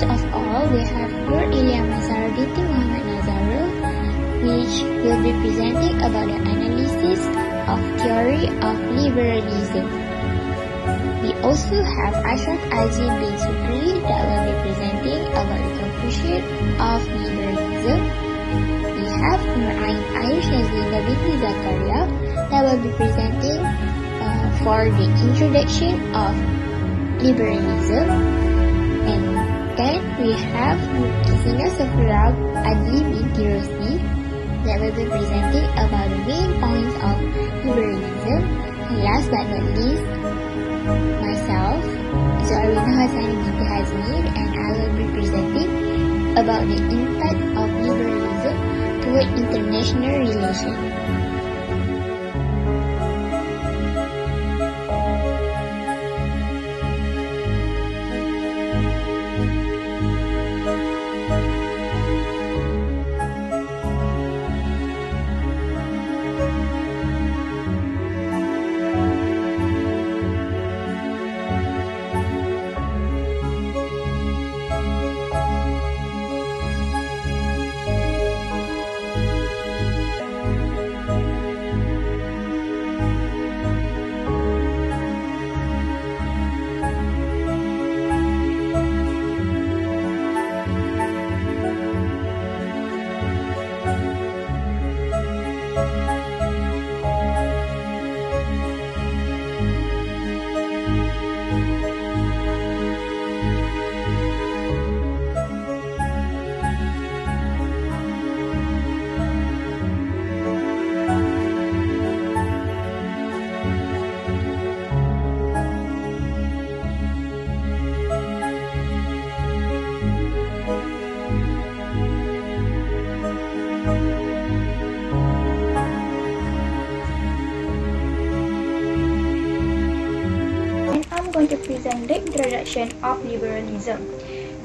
First of all, we have NURAIEN BINTI MOHAMMAD NAZARUL, which will be presenting about the analysis of theory of liberalism. We also have AZRI bin SUKRI that will be presenting about the conclusion of liberalism. We have NURAIEN SHAZLINDA binti ZAKARIA that will be presenting for the introduction of liberalism. And then we have SOPHIERA ADLI binti ROSDI that will be presenting about the main points of liberalism. And last but not least, myself, ZUEARWIENA binti HAZNI, and I will be presenting about the impact of liberalism toward international relations. Going to present the introduction of liberalism.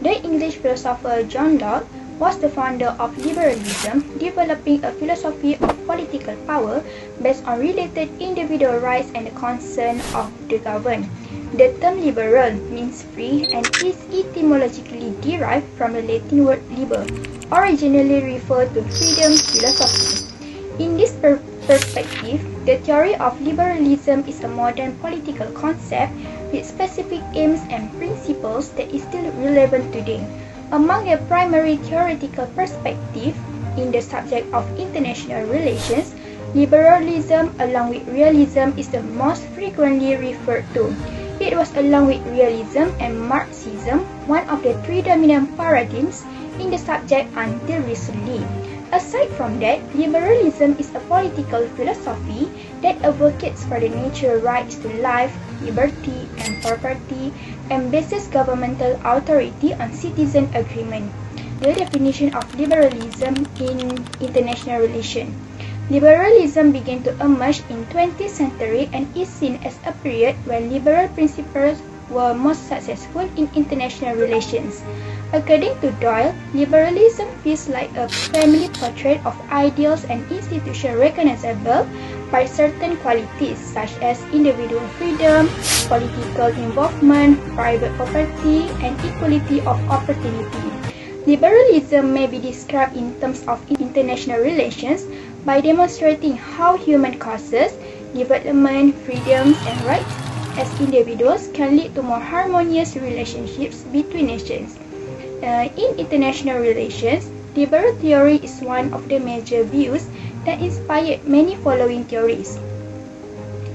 The English philosopher John Locke was the founder of liberalism, developing a philosophy of political power based on related individual rights and the concern of the governed. The term liberal means free and is etymologically derived from the Latin word liber, originally referred to freedom philosophy. In this perspective, the theory of liberalism is a modern political concept with specific aims and principles that is still relevant today. Among the primary theoretical perspectives in the subject of international relations, liberalism along with realism is the most frequently referred to. It was along with realism and Marxism one of the three dominant paradigms in the subject until recently. Aside from that, liberalism is a political philosophy that advocates for the natural rights to life, liberty, and property, and bases governmental authority on citizen agreement. The definition of liberalism in international relations. Liberalism began to emerge in 20th century and is seen as a period when liberal principles were most successful in international relations. According to Doyle, liberalism feels like a family portrait of ideals and institutions recognizable by certain qualities such as individual freedom, political involvement, private property, and equality of opportunity. Liberalism may be described in terms of international relations by demonstrating how human causes, development, freedoms, and rights as individuals can lead to more harmonious relationships between nations. In international relations, liberal theory is one of the major views that inspired many following theories.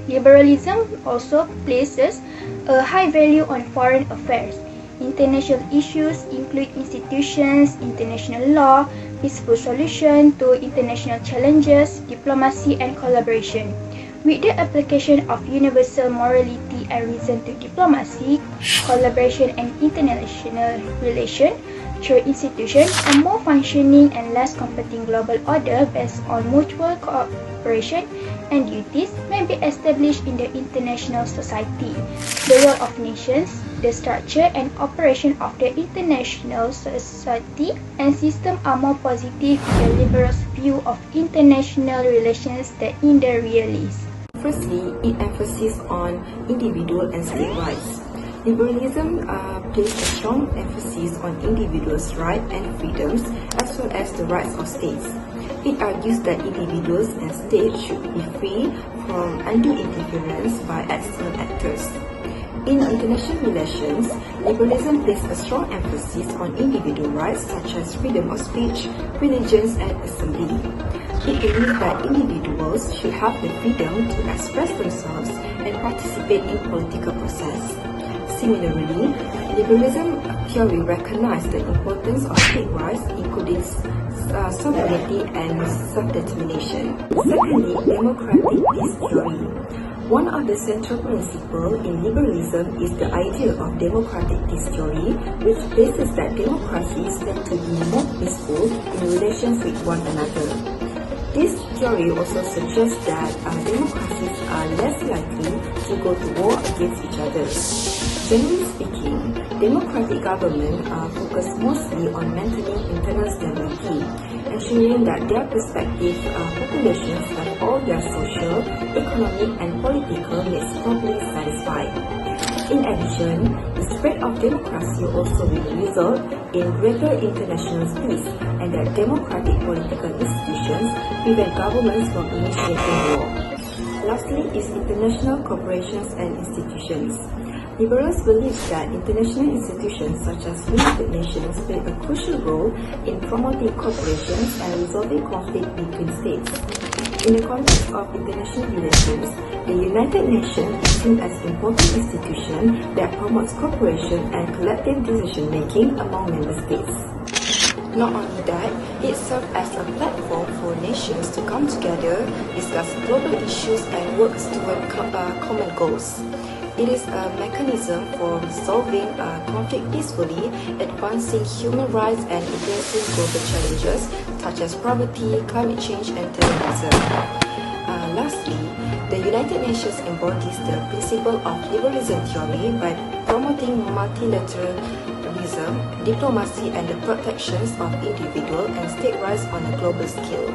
Liberalism also places a high value on foreign affairs. International issues include institutions, international law, peaceful solution to international challenges, diplomacy, and collaboration. With the application of universal morality and reason to diplomacy, collaboration, and international relations through institutions, a more functioning and less competing global order based on mutual cooperation and duties may be established in the international society. The role of nations, the structure and operation of the international society and system are more positive in the liberals' view of international relations than in the realists. Firstly, it emphasizes on individual and state rights. Liberalism places a strong emphasis on individuals' rights and freedoms as well as the rights of states. It argues that individuals and states should be free from undue interference by external actors. In international relations, liberalism places a strong emphasis on individual rights such as freedom of speech, religion, and assembly. It believes that individuals should have the freedom to express themselves and participate in political process. Similarly, liberalism theory recognizes the importance of state rights, including sovereignty and self-determination. Secondly, democratic peace theory. One of the central principles in liberalism is the idea of democratic peace theory, which places that democracies tend to be more peaceful in relations with one another. This theory also suggests that democracies are less likely to go to war against each other. Generally speaking, democratic governments focus mostly on maintaining internal stability, ensuring that their respective populations have all their social, economic, and political needs properly satisfied. In addition, the spread of democracy also will result in greater international peace, and that democratic political institutions prevent governments from initiating war. Lastly is international corporations and institutions. Liberals believe that international institutions such as United Nations play a crucial role in promoting cooperations and resolving conflict between states. In the context of international relations, the United Nations is seen as an important institution that promotes cooperation and collective decision-making among member states. Not only that, it serves as a platform for nations to come together, discuss global issues and work toward common goals. It is a mechanism for resolving conflict peacefully, advancing human rights and addressing global challenges such as poverty, climate change and terrorism. Lastly, the United Nations embodies the principle of liberalism theory by promoting multilateralism, diplomacy and the protections of individual and state rights on a global scale.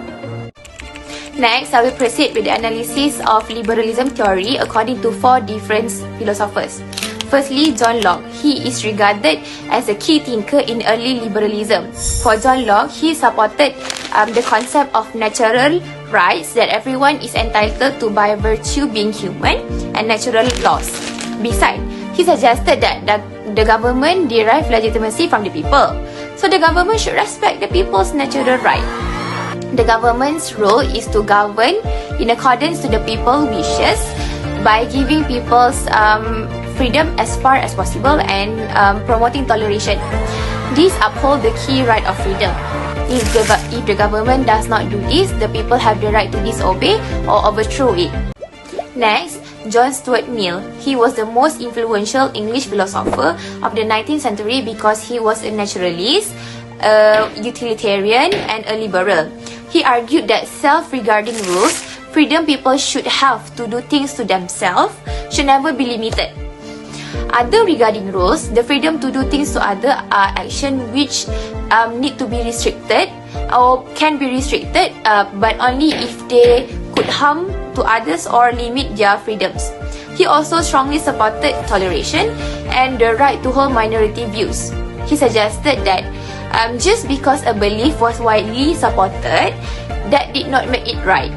Next, I will proceed with the analysis of liberalism theory according to four different philosophers. Firstly, John Locke. He is regarded as a key thinker in early liberalism. For John Locke, he supported the concept of natural rights that everyone is entitled to by virtue being human and natural laws. Besides, he suggested that the government derives legitimacy from the people. So the government should respect the people's natural right. The government's role is to govern in accordance to the people's wishes by giving people's freedom as far as possible and promoting toleration. These uphold the key right of freedom. If the government does not do this, the people have the right to disobey or overthrow it. Next, John Stuart Mill. He was the most influential English philosopher of the 19th century because he was a naturalist, a utilitarian and a liberal. He argued that self-regarding rules, freedom people should have to do things to themselves, should never be limited. Other regarding rules, the freedom to do things to other are actions which need to be restricted or can be restricted, but only if they could harm to others or limit their freedoms. He also strongly supported toleration and the right to hold minority views. He suggested that just because a belief was widely supported, that did not make it right.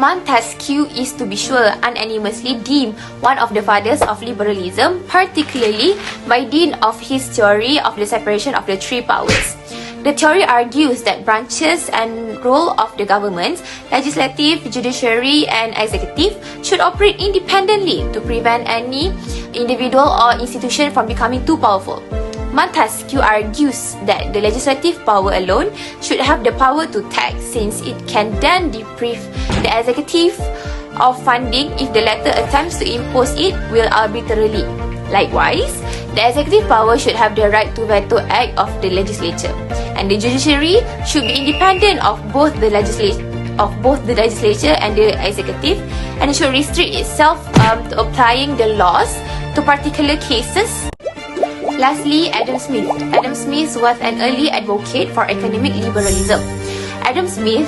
Montesquieu is, to be sure, unanimously deemed one of the fathers of liberalism, particularly by dint of his theory of the separation of the three powers. The theory argues that branches and role of the government, legislative, judiciary, and executive, should operate independently to prevent any individual or institution from becoming too powerful. Montesquieu argues that the legislative power alone should have the power to tax, since it can then deprive the executive of funding if the latter attempts to impose it will arbitrarily. Likewise, the executive power should have the right to veto act of the legislature, and the judiciary should be independent of both the legislature and the executive, and should restrict itself to applying the laws to particular cases. Lastly, Adam Smith. Adam Smith was an early advocate for economic liberalism. Adam Smith,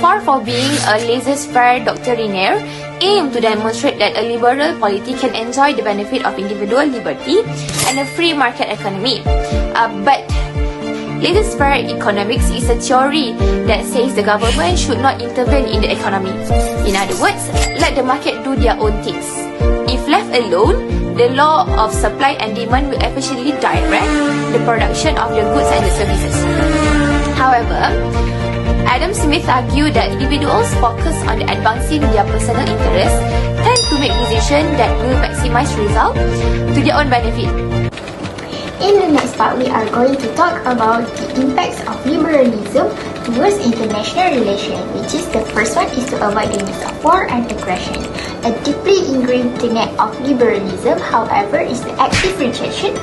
far from being a laissez-faire doctrinaire, aimed to demonstrate that a liberal polity can enjoy the benefit of individual liberty and a free market economy. But laissez-faire economics is a theory that says the government should not intervene in the economy. In other words, let the market do their own things. If left alone, the law of supply and demand will efficiently direct the production of the goods and the services. However, Adam Smith argued that individuals focus on advancing their personal interests tend to make decisions that will maximize results to their own benefit. In the next part, we are going to talk about the impacts of liberalism towards international relations, which is the first one is to avoid the use of war and aggression. A deeply ingrained tenet of liberalism, however, is the active rejection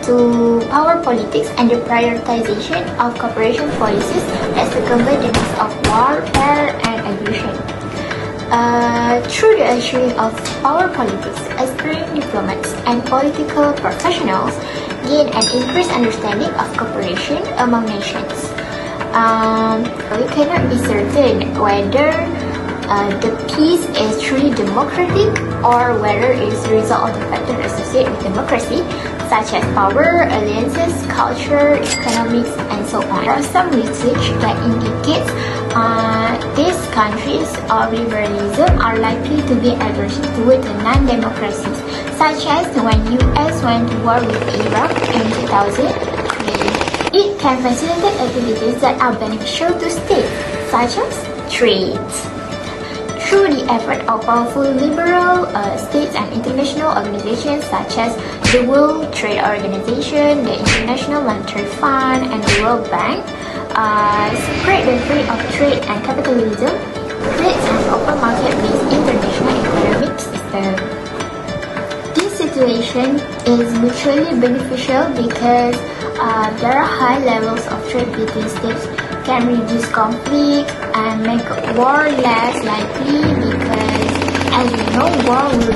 to power politics and the prioritization of cooperation policies that circumvent the needs of warfare and aggression. Through the eschewing of power politics, aspiring diplomats and political professionals gain an increased understanding of cooperation among nations. We cannot be certain whether the peace is truly democratic or whether it is the result of the factors associated with democracy, such as power, alliances, culture, economics, and so on. There are some research that indicates these countries of liberalism are likely to be adverse toward the non-democracies, such as when US went to war with Iraq in 2003. It can facilitate activities that are beneficial to states, such as trade. Through the effort of powerful liberal states and international organizations such as the World Trade Organization, the International Monetary Fund, and the World Bank, spread the theory of trade and capitalism, creates an open market-based international economic system. This situation is mutually beneficial because there are high levels of trade between states, can reduce conflict and make war less likely because, as we know, war will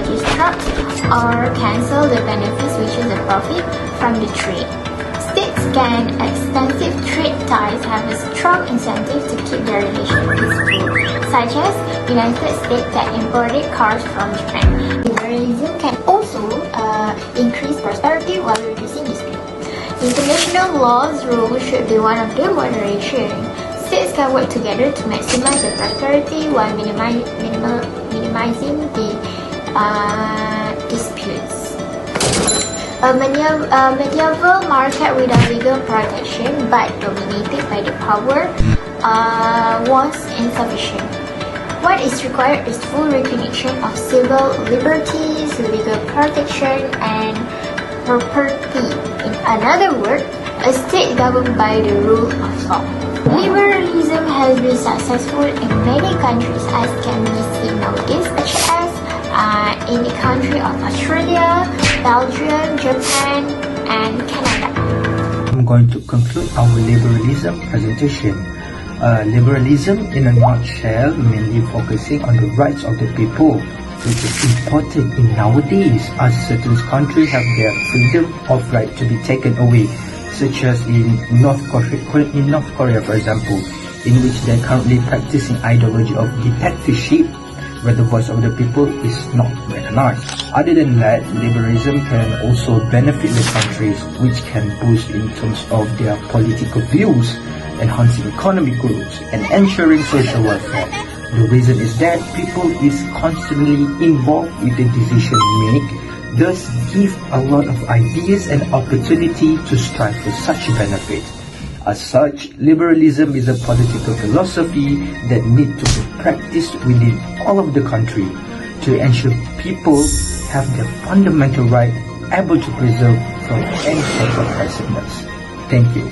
disrupt or cancel the benefits, which is the profit from the trade. States can extensive trade ties have a strong incentive to keep their relations peaceful, such as United States that imported cars from Japan. Liberalism can also increase prosperity while reducing dispute. International law's role should be one of the moderation. States can work together to maximize the prosperity while minimizing the disputes. A medieval market without legal protection but dominated by the power was insufficient. What is required is full recognition of civil liberties, legal protection, and property. In another word, a state governed by the rule of law. Liberalism has been successful in many countries, as can be seen nowadays, such as in the country of Australia, Belgium, Japan, and Canada. I'm going to conclude our liberalism presentation. Liberalism, in a nutshell, mainly focusing on the rights of the people, which is important in nowadays, as certain countries have their freedom of right to be taken away, such as in North Korea, for example, in which they're currently practicing ideology of dictatorship, where the voice of the people is not recognized. Other than that, liberalism can also benefit the countries, which can boost in terms of their political views, enhancing economic growth and ensuring social welfare. The reason is that people is constantly involved with the decision make, thus give a lot of ideas and opportunity to strive for such benefit. As such, liberalism is a political philosophy that needs to be practiced within all of the country to ensure people have their fundamental right able to preserve from any sort of oppressiveness. Thank you.